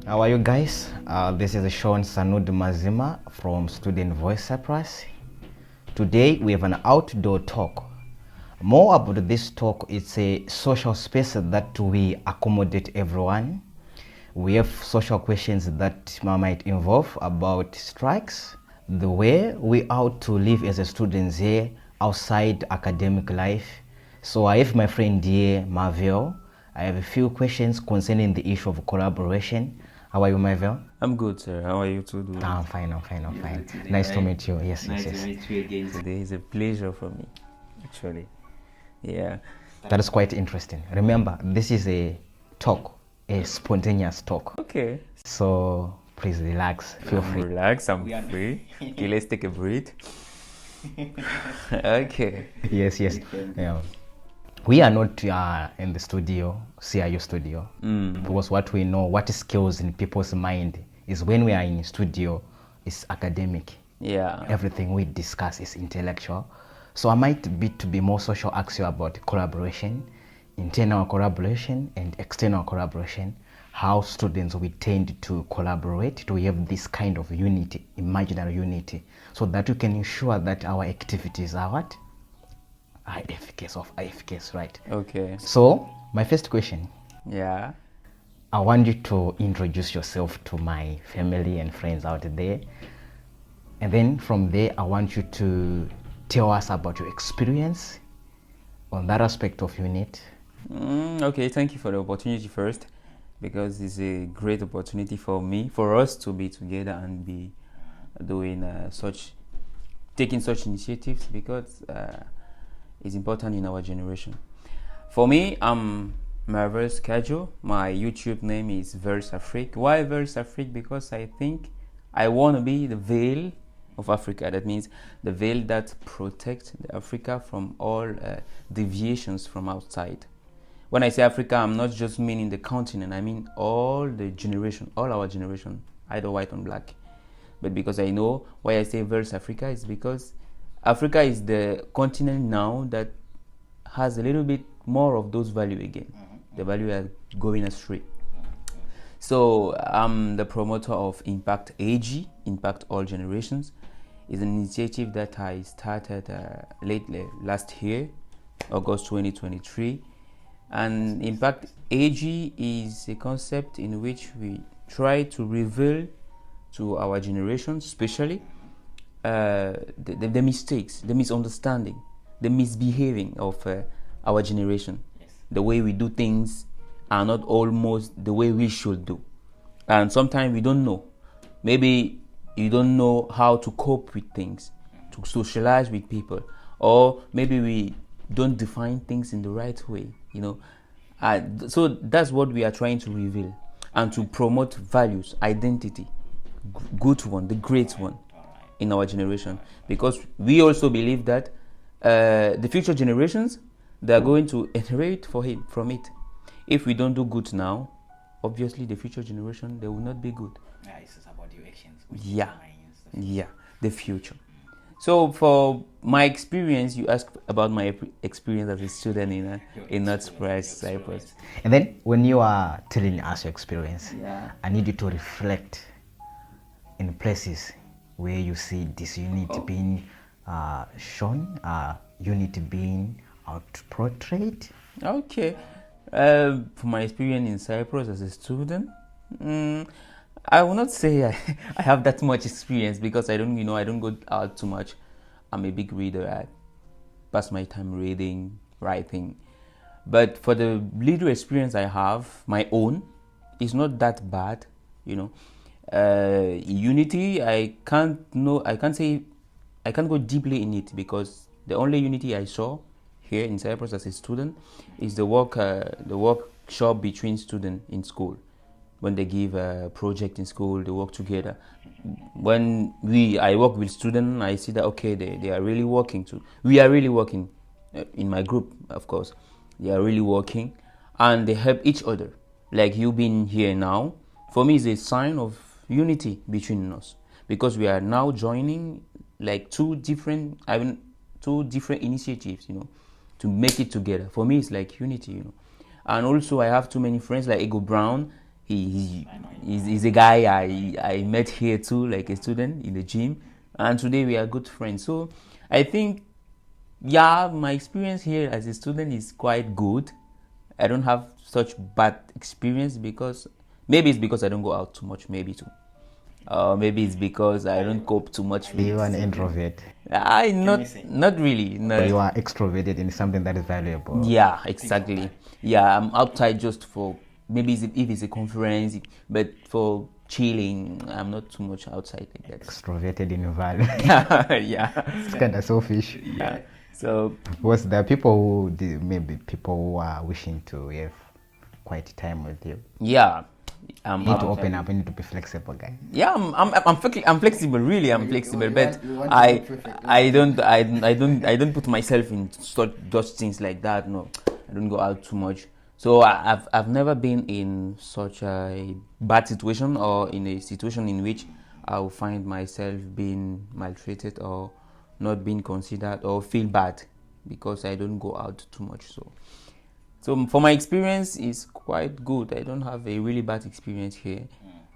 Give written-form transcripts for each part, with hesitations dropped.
How are you guys? This is Sean Sanud Mazima from Student Voice Cyprus. Today we have an outdoor talk. More about this talk, it's a social space that we accommodate everyone. We have social questions that might involve about strikes, the way we ought to live as a students here outside academic life. So I have my friend here, Marvel. I have a few questions concerning the issue of collaboration. How are you, Marvel? I'm good, sir. How are you two doing? I'm fine. Nice to meet you. Yes. Nice to meet you again today. It's a pleasure for me, actually. Yeah. That is quite interesting. Remember, this is a talk, a spontaneous talk. Okay. So please relax. Feel free. Relax, I'm free. Okay, let's take a breath. Okay. Yes. Yeah. We are not in the studio, CIU studio, because what we know, what skills in people's mind is when we are in studio, is academic. Yeah. Everything we discuss is intellectual. So I might be more social, ask you about collaboration, internal collaboration and external collaboration, how students we tend to collaborate to have this kind of unity, imaginary unity, so that we can ensure that our activities are what? Efficacious, right? Okay. So, my first question. Yeah. I want you to introduce yourself to my family and friends out there. And then from there, I want you to tell us about your experience on that aspect of unit. Okay, thank you for the opportunity first, because it's a great opportunity for us to be together and be doing taking such initiatives, because is important in our generation. For me, I'm Marvel's Casual. My YouTube name is Verse Afrique. Why Verse Afrique? Because I think I want to be the veil of Africa. That means the veil that protects Africa from all deviations from outside. When I say Africa, I'm not just meaning the continent. I mean all our generation, either white or black. But because I know why I say Verse Africa is because Africa is the continent now that has a little bit more of those value again. The value are going astray. So I'm the promoter of Impact AG, Impact All Generations. It's an initiative that I started lately last year, August 2023. And Impact AG is a concept in which we try to reveal to our generation, especially, the mistakes, the misunderstanding, the misbehaving of our generation. Yes. The way we do things are not almost the way we should do. And sometimes we don't know. Maybe you don't know how to cope with things, to socialize with people, or maybe we don't define things in the right way, So that's what we are trying to reveal and to promote values, identity, good one, the great one in our generation, because we also believe that the future generations, they are going to inherit from it. If we don't do good now, obviously the future generation, they will not be good. It's about your actions. Yeah, the future. So for my experience, you asked about my experience as a student in North Cyprus. And then when you are telling us your experience, yeah, I need you to reflect in places where you see this unity being shown, unity being portrayed. Okay. For my experience in Cyprus as a student, I will not say I have that much experience, because I don't go out too much. I'm a big reader. I pass my time reading, writing. But for the little experience I have, my own, it's not that bad, Unity, I can't go deeply in it, because the only unity I saw here in Cyprus as a student is the workshop between students in school. When they give a project in school, they work together. When I work with students, I see that okay, they are really working too. We are really working in my group, of course. They are really working, and they help each other. Like you being here now, for me, is a sign of unity between us, because we are now joining like two different initiatives, to make it together. For me, it's like unity, And also, I have too many friends like Ego Brown. He's a guy I met here too, like a student in the gym, and today we are good friends. So I think, yeah, my experience here as a student is quite good. I don't have such bad experience because maybe it's because I don't go out too much, maybe too. Maybe it's because I don't cope too much with. You are an introvert. I not really. No. But you are extroverted in something that is valuable. Yeah, exactly. Yeah, I'm outside just for maybe if it's a conference, but for chilling, I'm not too much outside like that. Extroverted in value. Yeah. It's kind of selfish. Yeah. So Was there people maybe people who are wishing to have quite time with you? yeah, You need to open up. You need to be flexible, guy. yeah, I'm flexible. Really, I'm flexible. But you want to I be perfect. I don't put myself in such things like that. No, I don't go out too much. So I've never been in such a bad situation or in a situation in which I will find myself being maltreated or not being considered or feel bad because I don't go out too much. So for my experience, it's quite good. I don't have a really bad experience here.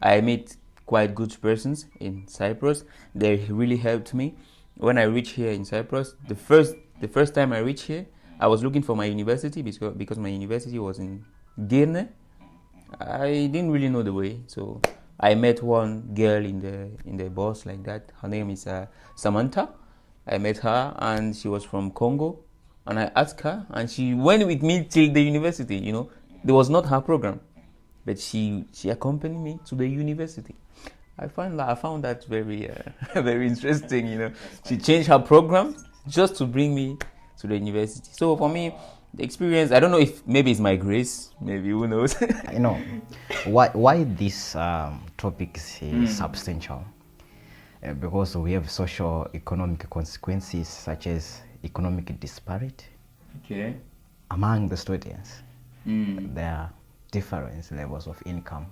I meet quite good persons in Cyprus. They really helped me. When I reached here in Cyprus, the first time I reached here, I was looking for my university because my university was in Girne. I didn't really know the way, so I met one girl in the bus like that. Her name is Samantha. I met her and she was from Congo. And I asked her, and she went with me till the university. You know, there was not her program, but she accompanied me to the university. I found that very very interesting. You know, she changed her program just to bring me to the university. So for me, the experience, I don't know if maybe it's my grace, maybe who knows. You know, why this topic is substantial? Because we have social economic consequences such as economic disparity Okay. among the students. There are different levels of income.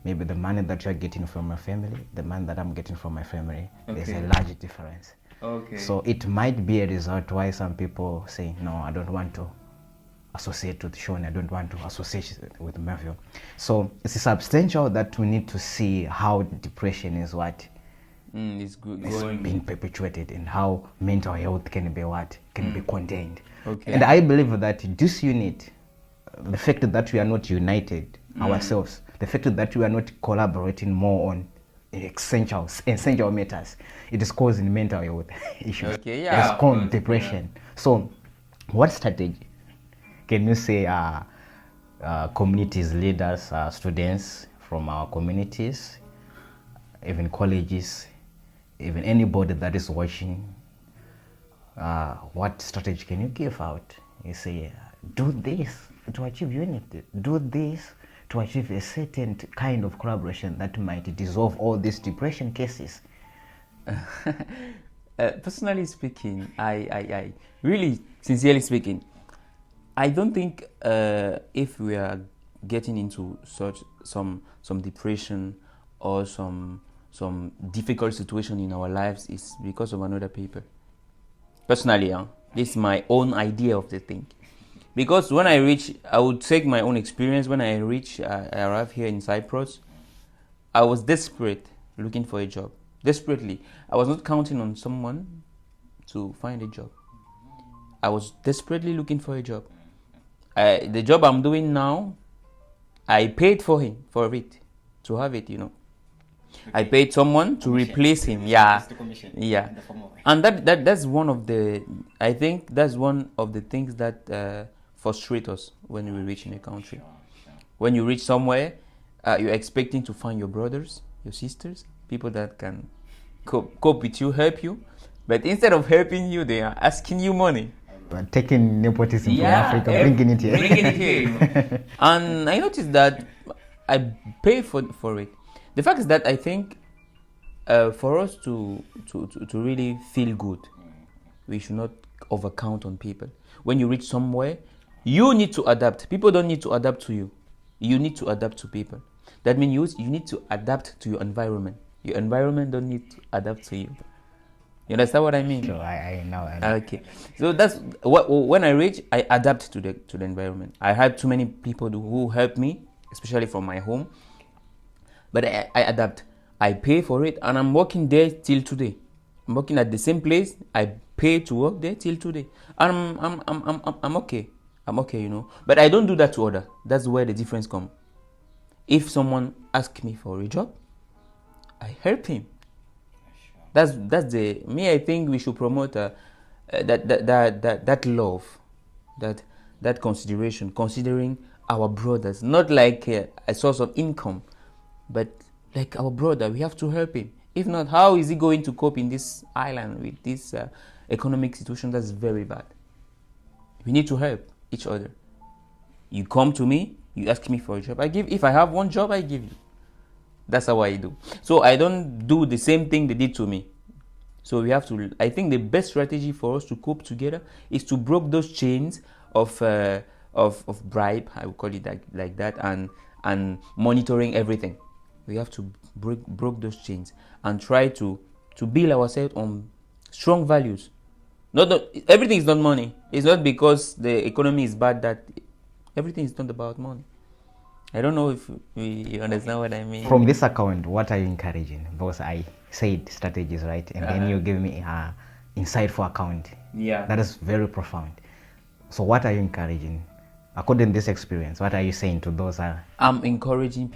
Maybe the money that you're getting from your family, the money that I'm getting from my family, there's a Okay. large difference. Okay. So it might be a result why some people say, no, I don't want to associate with Sean, I don't want to associate with Melville. So it's substantial that we need to see how depression is what It's good. is being perpetuated and how mental health can be contained. Okay. And I believe that this unit, the fact that we are not united ourselves, the fact that we are not collaborating more on essential matters, it is causing mental health issues. Okay, yeah. It's called depression. So what strategy can you say communities, leaders, students from our communities, even colleges, even anybody that is watching, what strategy can you give out? You say, do this to achieve unity, do this to achieve a certain kind of collaboration that might dissolve all these depression cases. Personally speaking, I really, sincerely speaking, I don't think if we are getting into such some depression or some difficult situation in our lives is because of another people. Personally, this is my own idea of the thing. Because when I would take my own experience. When I arrived here in Cyprus, I was desperate, looking for a job. Desperately. I was not counting on someone to find a job. I was desperately looking for a job. The job I'm doing now, I paid for it, to have it, you know. I paid someone to replace him. Yeah. Yeah. And that's one of the, I think that's one of the things that frustrate us when we reach in a country. When you reach somewhere, you're expecting to find your brothers, your sisters, people that can cope with you, help you. But instead of helping you, they are asking you money. But taking nepotism from Africa, bringing it here. Bringing it here, you know. And I noticed that I pay for it. The fact is that I think for us to really feel good, we should not overcount on people. When you reach somewhere, you need to adapt. People don't need to adapt to you. You need to adapt to people. That means you need to adapt to your environment. Your environment don't need to adapt to you. You understand what I mean? So I know. Okay. So that's what when I reach, I adapt to the environment. I had too many people who helped me, especially from my home. but I adapt. I pay for it, and I'm working there till today. I'm working at the same place. I pay to work there till today, and I'm okay. I'm okay, you know. But I don't do that to others. That's where the difference comes. If someone asks me for a job, I help him. That's the me. I think we should promote that love, that consideration, considering our brothers, not like a source of income, but like our brother. We have to help him. If not, how is he going to cope in this island with this economic situation that's very bad? We need to help each other. You come to me, you ask me for a job, I give. If I have one job, I give you. That's how I do. So I don't do the same thing they did to me. So we have to. I think the best strategy for us to cope together is to break those chains of bribe. I would call it like that, and monitoring everything. We have to break those chains and try to build ourselves on strong values. Not everything is not money. It's not because the economy is bad that everything is not about money. I don't know if you understand what I mean. From this account, what are you encouraging? Because I said strategies, right? And then you give me an insightful account. Yeah. That is very profound. So what are you encouraging? According to this experience, what are you saying to those? I'm encouraging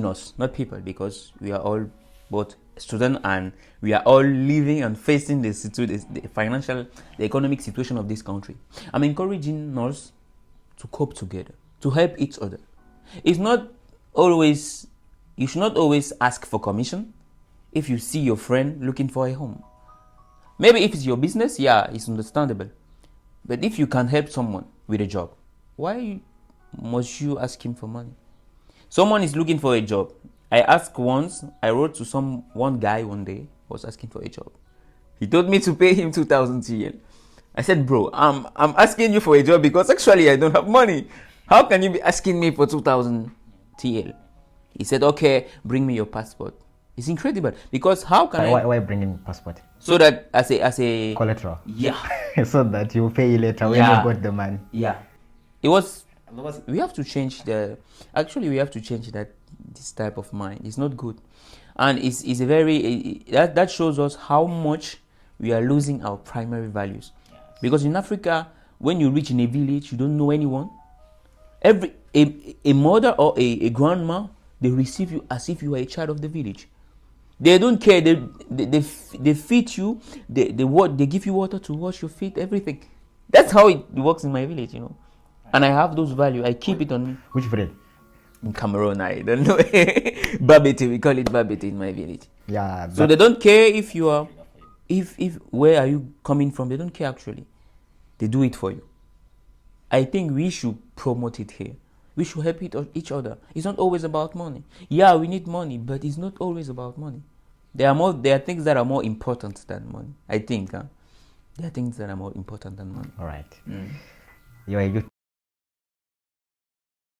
us, not people, because we are all both students and we are all living and facing the economic situation of this country. I'm encouraging us to cope together, to help each other. It's not always, you should not always ask for commission if you see your friend looking for a home. Maybe if it's your business, yeah, it's understandable. But if you can help someone with a job, why must you ask him for money? Someone is looking for a job. I wrote to one guy one day, was asking for a job. He told me to pay him 2,000 TL. I said, bro, I'm asking you for a job because actually I don't have money. How can you be asking me for 2,000 TL? He said, okay, bring me your passport. It's incredible because how can why bringing passport? So that as a collateral. Yeah. So that you pay later when you got the money. Yeah. We have to change this type of mind. It's not good, and it's a very that shows us how much we are losing our primary values. Yes. Because in Africa, when you reach in a village, you don't know anyone. A mother or a grandma, they receive you as if you are a child of the village. They don't care. They feed you. They give you water to wash your feet. Everything. That's how it works in my village, you know. And I have those values. I keep it on me. Which bread? In Camerounais, I don't know. Babete, we call it babete in my village. Yeah. So they don't care if you are, if where are you coming from. They don't care actually. They do it for you. I think we should promote it here. We should help each other. It's not always about money. Yeah, we need money, but it's not always about money. There are things that are more important than money. I think. There are things that are more important than money. All right. You are a good